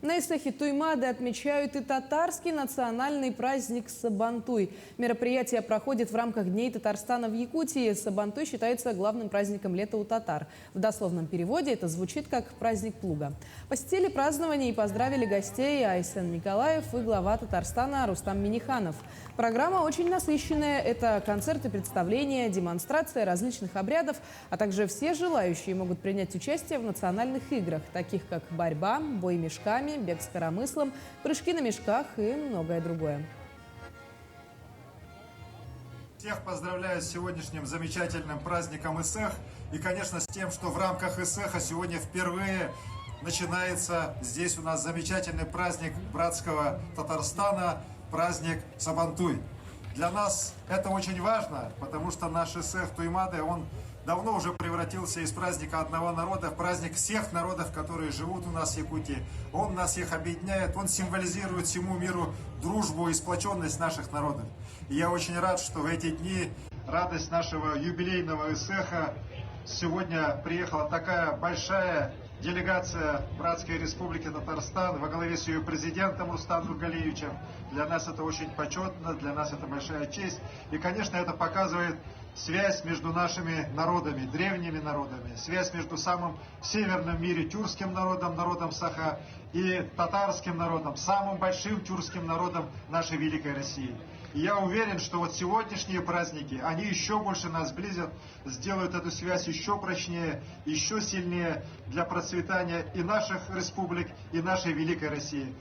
На Исахе Туймады отмечают и татарский национальный праздник Сабантуй. Мероприятие проходит в рамках Дней Татарстана в Якутии. Сабантуй считается главным праздником лета у татар. В дословном переводе это звучит как «праздник плуга». Посетили празднование и поздравили гостей Айсен Николаев и глава Татарстана Рустам Минниханов. Программа очень насыщенная. Это концерты, представления, демонстрация различных обрядов, а также все желающие могут принять участие в национальных играх, таких как борьба, бой мешками, бег с коромыслом, прыжки на мешках и многое другое. Всех поздравляю с сегодняшним замечательным праздником Исех. И, конечно, с тем, что в рамках Исеха сегодня впервые начинается здесь у нас замечательный праздник братского Татарстана, праздник Сабантуй. Для нас это очень важно, потому что наш Исех Туймады, он давно уже превратился из праздника одного народа в праздник всех народов, которые живут у нас в Якутии. Он нас всех объединяет, он символизирует всему миру дружбу и сплоченность наших народов. И я очень рад, что в эти дни радость нашего юбилейного Исеха сегодня приехала такая большая делегация Братской Республики Татарстан во главе с ее президентом Рустамом Нургалиевичем. Для нас это очень почетно, для нас это большая честь. И, конечно, это показывает связь между нашими народами, древними народами, связь между самым северным в мире тюркским народом, народом Саха, и татарским народом, самым большим тюркским народом нашей великой России. И я уверен, что вот сегодняшние праздники, они еще больше нас сблизят, сделают эту связь еще прочнее, еще сильнее для процветания и наших республик, и нашей великой России.